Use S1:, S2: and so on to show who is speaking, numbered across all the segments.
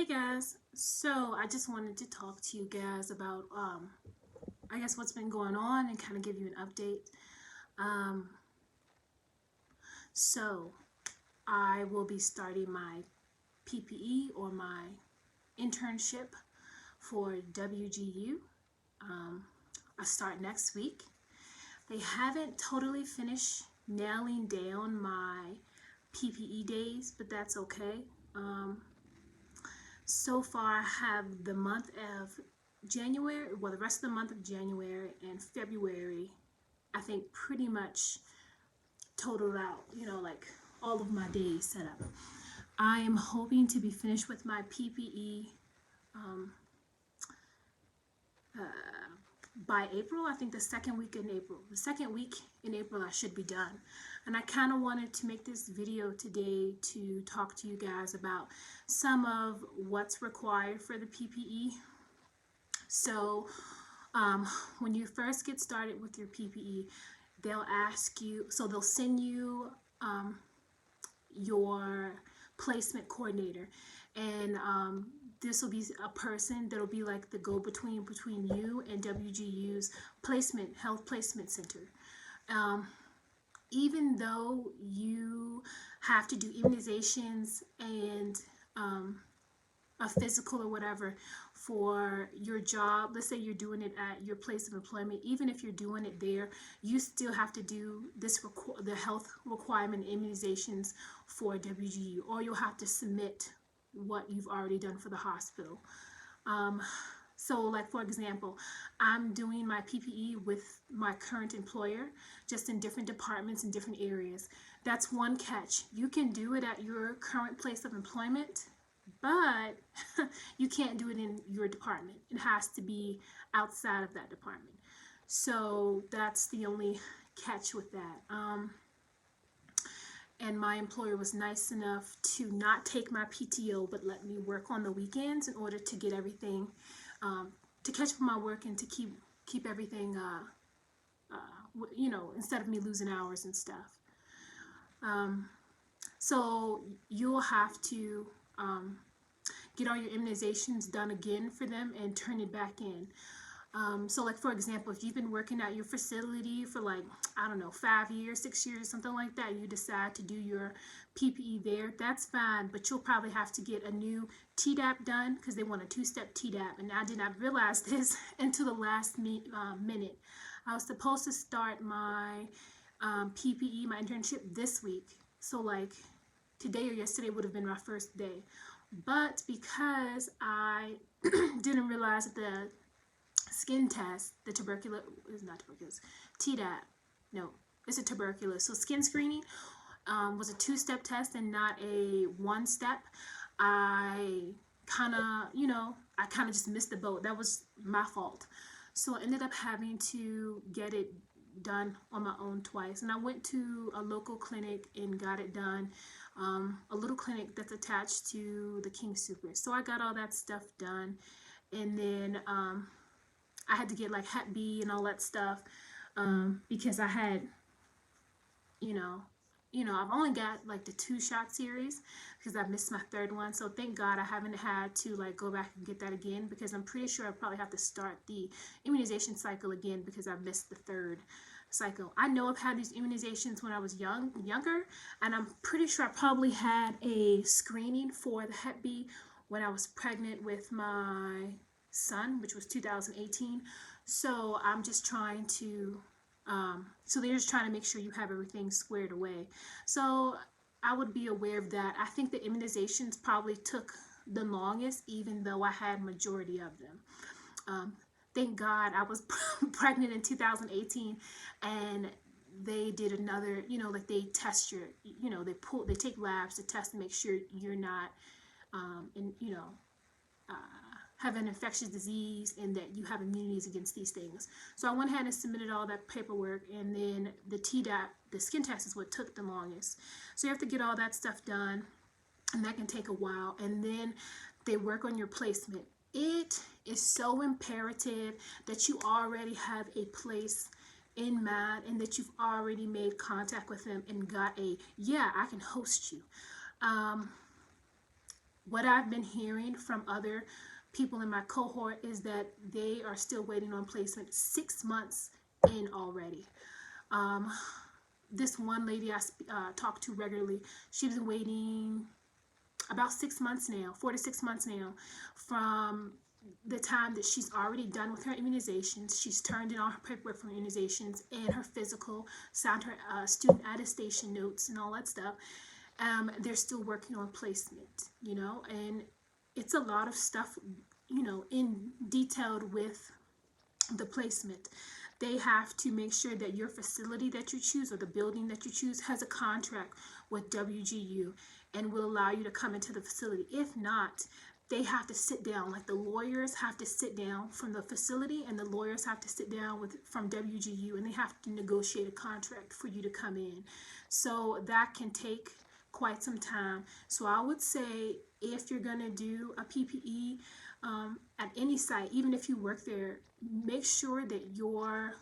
S1: Hey guys, so I just wanted to talk to you guys about I guess what's been going on and kind of give you an update. Um, so I will be starting my PPE or my internship for WGU. I start next week. They haven't totally finished nailing down my PPE days, but that's okay. Um, So far, I have the month of January, well, the rest of the month of January and February, I think pretty much totaled out, like all of my days set up. I am hoping to be finished with my PPE um, uh, by April. I think the second week in April. The second week in April, I should be done. And I kind of wanted to make this video today to talk to you guys about some of what's required for the PPE. So when you first get started with your PPE, they'll ask you, so they'll send you your placement coordinator, and this will be a person that'll be like the go-between between you and WGU's health placement center. Even though you have to do immunizations and a physical or whatever for your job, let's say you're doing it at your place of employment, even if you're doing it there, you still have to do the health requirement immunizations for WGU, or you'll have to submit what you've already done for the hospital. So like, for example, I'm doing my PPE with my current employer, just in different departments in different areas. That's one catch. You can do it at your current place of employment, but you can't do it in your department. It has to be outside of that department. So that's the only catch with that. And my employer was nice enough to not take my PTO, but let me work on the weekends in order to get everything, to catch up on my work and to keep everything, instead of me losing hours and stuff. So you'll have to get all your immunizations done again for them and turn it back in. So like, for example, if you've been working at your facility for like, I don't know, 5 years, 6 years, something like that, you decide to do your PPE there, that's fine, but you'll probably have to get a new TDAP done because they want a 2-step TDAP, and I did not realize this until the last minute. I was supposed to start my PPE, my internship, this week. So like today or yesterday would have been my first day. But because I didn't realize that the skin test, the tuberculosis, is not tuberculosis, TDAP, no, it's a tuberculosis. So skin screening was a 2-step test and not a 1-step. I kind of just missed the boat. That was my fault. So I ended up having to get it done on my own twice. And I went to a local clinic and got it done. A little clinic that's attached to the King Super. So I got all that stuff done. And then I had to get like Hep B and all that stuff because I had, I've only got like the 2-shot series because I missed my 3rd one. So thank God I haven't had to like go back and get that again, because I'm pretty sure I probably have to start the immunization cycle again because I missed the 3rd cycle. I know I've had these immunizations when I was younger, and I'm pretty sure I probably had a screening for the Hep B when I was pregnant with my son, which was 2018. So I'm just trying to so they're just trying to make sure you have everything squared away. So I would be aware of that. I think the immunizations probably took the longest, even though I had majority of them. Thank God I was pregnant in 2018, and they did another, like they test your, they take labs to test to make sure you're not have an infectious disease and that you have immunities against these things. So I went ahead and submitted all that paperwork, and then the TDAP, the skin test, is what took the longest. So you have to get all that stuff done, and that can take a while. And then they work on your placement. It is so imperative that you already have a place in mind and that you've already made contact with them and got a, yeah, I can host you. what I've been hearing from other people in my cohort is that they are still waiting on placement 6 months in already. Um, this one lady I talk to regularly, she's been waiting about 6 months now, 4 to 6 months now, from the time that she's already done with her immunizations. She's turned in all her paperwork for immunizations and her physical, signed her student attestation notes and all that stuff. They're still working on placement, and it's a lot of stuff, in detailed with the placement. They have to make sure that your facility that you choose or the building that you choose has a contract with WGU and will allow you to come into the facility. If not, they have to sit down, like the lawyers have to sit down from the facility and the lawyers have to sit down from WGU, and they have to negotiate a contract for you to come in. So that can take quite some time. So I would say if you're going to do a PPE at any site, even if you work there, make sure that your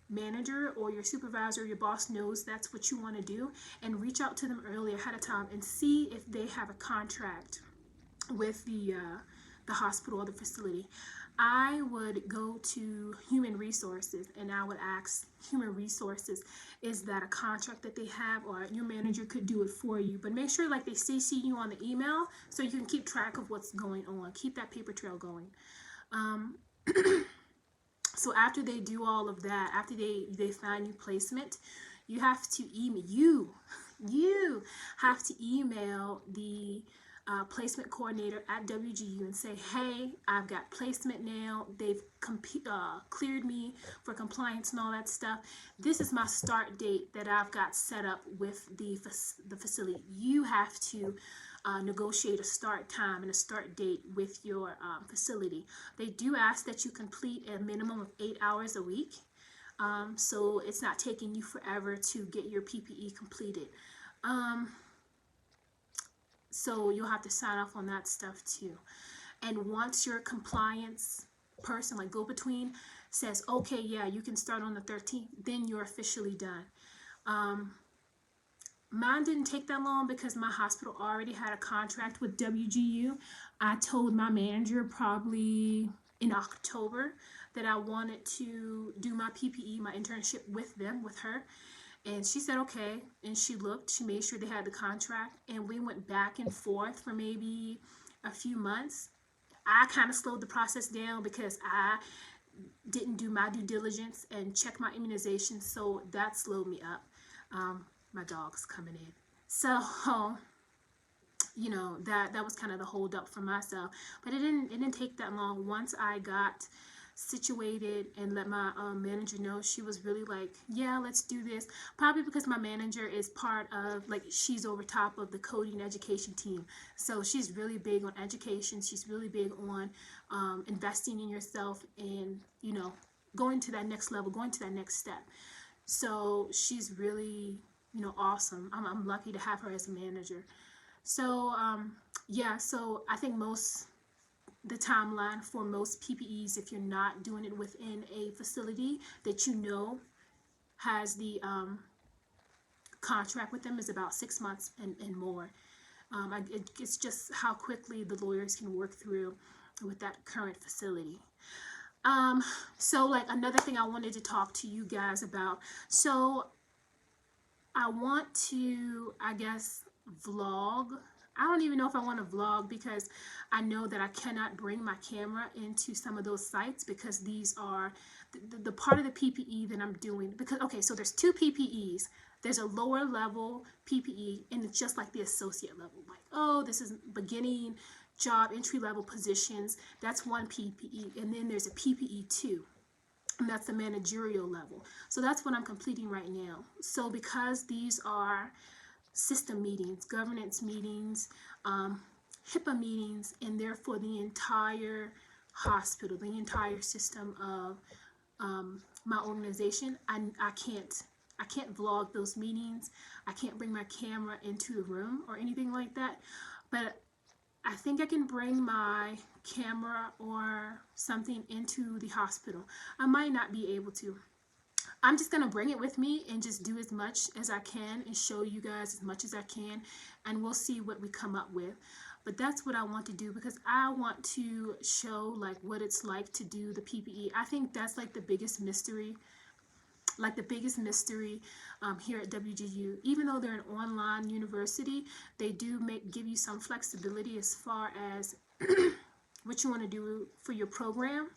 S1: manager or your supervisor or your boss knows that's what you want to do, and reach out to them early ahead of time and see if they have a contract with the hospital or the facility. I would go to human resources and I would ask human resources, is that a contract that they have, or your manager could do it for you. But make sure like they CC you on the email so you can keep track of what's going on. Keep that paper trail going. So after they do all of that, after they find you placement, you have to email you have to email the placement coordinator at WGU and say, hey, I've got placement now. They've cleared me for compliance and all that stuff. This is my start date that I've got set up with the facility. You have to negotiate a start time and a start date with your facility. They do ask that you complete a minimum of 8 hours a week. So it's not taking you forever to get your PPE completed. So you'll have to sign off on that stuff too. And once your compliance person, like go-between, says, okay, yeah, you can start on the 13th, then you're officially done. Mine didn't take that long because my hospital already had a contract with WGU. I told my manager probably in October that I wanted to do my PPE, my internship with them, with her. And she said, okay. And she looked, she made sure they had the contract. And we went back and forth for maybe a few months. I kind of slowed the process down because I didn't do my due diligence and check my immunizations. So that slowed me up. My dog's coming in. So, that was kind of the hold up for myself. But it didn't take that long. Once I got situated and let my manager know, she was really like, yeah, let's do this. Probably because my manager is part of, like, she's over top of the coding education team, so she's really big on education. She's really big on investing in yourself and going to that next level, going to that next step. So she's really awesome. I'm lucky to have her as a manager. So so I think the timeline for most PPEs, if you're not doing it within a facility that has the contract with them, is about 6 months and more. It's just how quickly the lawyers can work through with that current facility. So like another thing I wanted to talk to you guys about. So I want to, I guess, vlog. I don't even know if I want to vlog because I know that I cannot bring my camera into some of those sites because these are the part of the PPE that I'm doing. Because, okay, so there's two PPEs. There's a lower level PPE, and it's just like the associate level. Like, oh, this is beginning job, entry level positions. That's one PPE. And then there's a PPE 2. And that's the managerial level. So that's what I'm completing right now. So because these are system meetings, governance meetings, HIPAA meetings, and therefore the entire hospital, the entire system of my organization, I can't vlog those meetings. I can't bring my camera into the room or anything like that. But I think I can bring my camera or something into the hospital. I might not be able to. I'm just going to bring it with me and just do as much as I can and show you guys as much as I can, and we'll see what we come up with. But that's what I want to do, because I want to show like what it's like to do the PPE. I think that's like the biggest mystery, here at WGU. Even though they're an online university, they do give you some flexibility as far as what you want to do for your program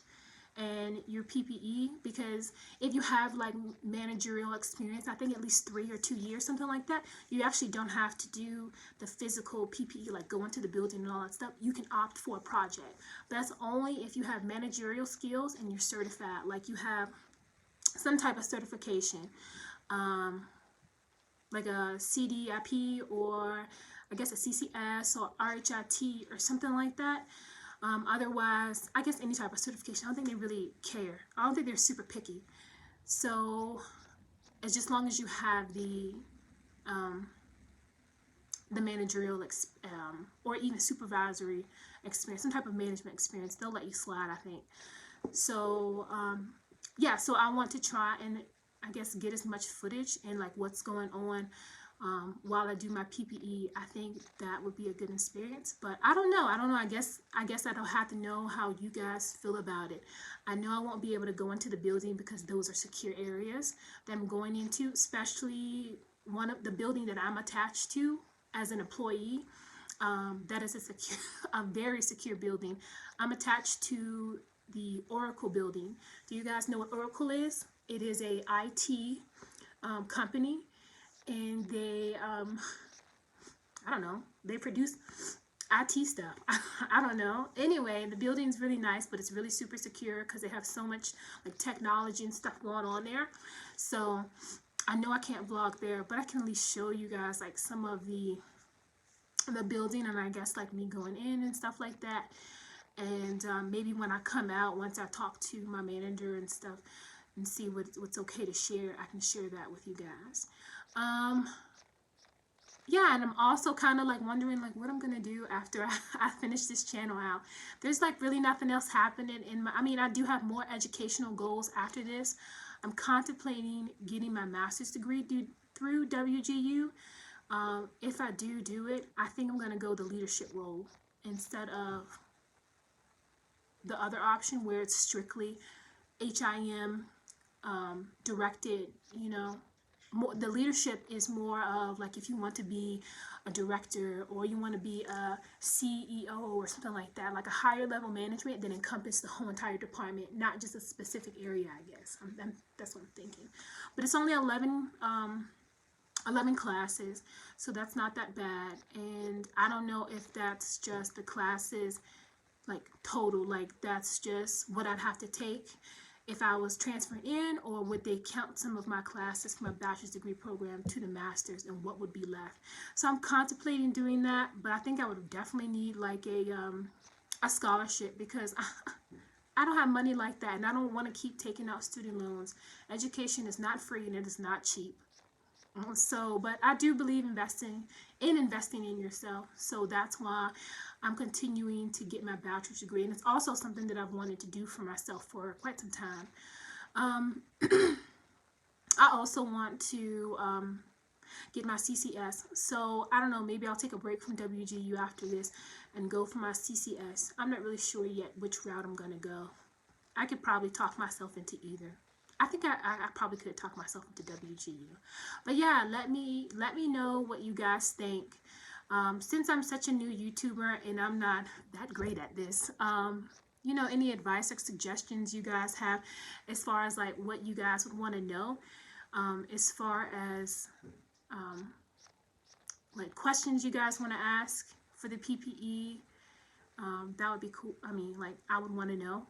S1: and your PPE, because if you have like managerial experience, I think at least 3 or 2 years, something like that, you actually don't have to do the physical PPE, like go into the building and all that stuff. You can opt for a project. But that's only if you have managerial skills and you're certified, like you have some type of certification, like a CDIP, or I guess a CCS or RHIT or something like that. Otherwise, I guess any type of certification, I don't think they really care. I don't think they're super picky. So it's just long as you have the managerial or even supervisory experience, some type of management experience, they'll let you slide, I think. So yeah, so I want to try and I guess get as much footage and like what's going on while I do my PPE. I think that would be a good experience, but I don't know. I guess I don't have to know how you guys feel about it. I know I won't be able to go into the building because those are secure areas that I'm going into, especially one of the building that I'm attached to as an employee. That is a very secure building. I'm attached to the Oracle building. Do you guys know what Oracle is? It is a IT company, and they I don't know, they produce IT stuff. I don't know. Anyway, the building's really nice, but it's really super secure because they have so much like technology and stuff going on there. So I know I can't vlog there, but I can at least show you guys like some of the building, and I guess like me going in and stuff like that. And maybe when I come out, once I talk to my manager and stuff and see what's okay to share, I can share that with you guys. Yeah, and I'm also kind of like wondering like what I'm gonna do after I finish this channel out. There's like really nothing else happening in my, I mean, I do have more educational goals after this. I'm contemplating getting my master's degree through WGU. If I do it, I think I'm gonna go the leadership role instead of the other option where it's strictly HIM directed, you know. The leadership is more of like if you want to be a director or you want to be a CEO or something like that, like a higher level management that encompass the whole entire department, not just a specific area, I guess. That's what I'm thinking. But it's only 11 classes, so that's not that bad. And I don't know if that's just the classes like total, like that's just what I'd have to take if I was transferring in, or would they count some of my classes from my bachelor's degree program to the master's, and what would be left? So I'm contemplating doing that, but I think I would definitely need like a scholarship, because I don't have money like that, and I don't want to keep taking out student loans. Education is not free and it is not cheap. So, but I do believe investing in yourself. So that's why I'm continuing to get my bachelor's degree. And it's also something that I've wanted to do for myself for quite some time. I also want to get my CCS. So I don't know, maybe I'll take a break from WGU after this and go for my CCS. I'm not really sure yet which route I'm going to go. I could probably talk myself into either. I think I probably could talk myself into WGU. But yeah, let me know what you guys think. Since I'm such a new YouTuber and I'm not that great at this, you know, any advice or suggestions you guys have as far as like what you guys would want to know, as far as like questions you guys want to ask for the PPE, that would be cool. I mean, like I would want to know.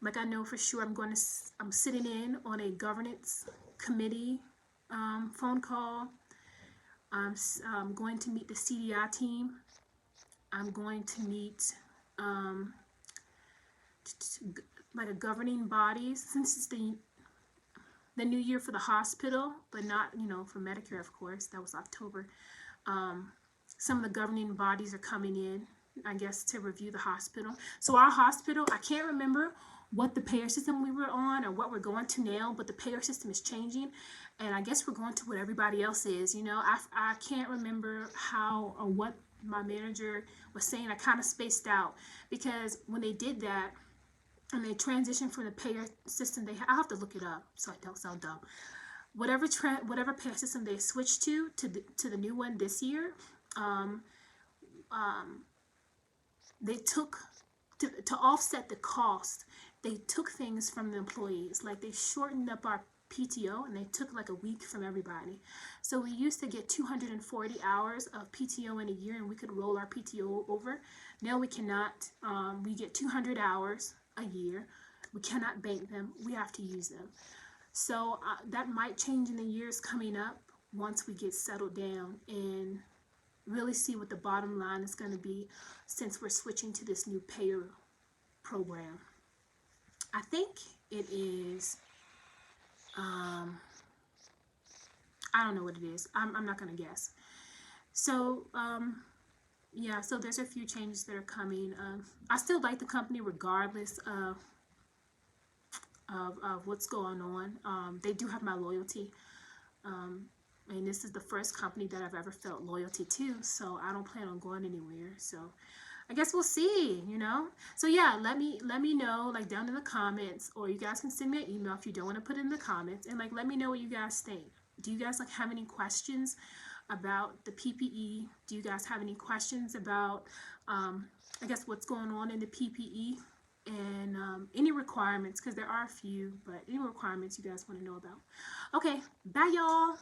S1: Like I know for sure I'm sitting in on a governance committee phone call. I'm going to meet the CDI team. I'm going to meet like a governing bodies, since it's the new year for the hospital, but not, you know, for Medicare, of course. That was October. Some of the governing bodies are coming in, I guess, to review the hospital. So our hospital, I can't remember what the payer system we were on or what we're going to now, but the payer system is changing, and I guess we're going to what everybody else is. You know, I can't remember how or what my manager was saying. I kind of spaced out because when they did that and they transitioned from the payer system, I have to look it up so I don't sound dumb. Whatever payer system they switched to the new one this year, um, um, they took to offset the cost, they took things from the employees. Like they shortened up our PTO and they took like a week from everybody. So we used to get 240 hours of PTO in a year and we could roll our PTO over. Now we cannot. We get 200 hours a year. We cannot bank them. We have to use them. So that might change in the years coming up once we get settled down and really see what the bottom line is going to be since we're switching to this new payer program. I think it is, I don't know what it is. I'm not going to guess. So, yeah, so there's a few changes that are coming. I still like the company regardless of what's going on. They do have my loyalty. And this is the first company that I've ever felt loyalty to, so I don't plan on going anywhere. So I guess we'll see, you know. So yeah, let me know, like, down in the comments, or you guys can send me an email if you don't want to put it in the comments, and like let me know what you guys think. Do you guys like have any questions about the PPE? Do you guys have any questions about I guess what's going on in the PPE? And any requirements, because there are a few, but any requirements you guys want to know about. Okay, bye y'all.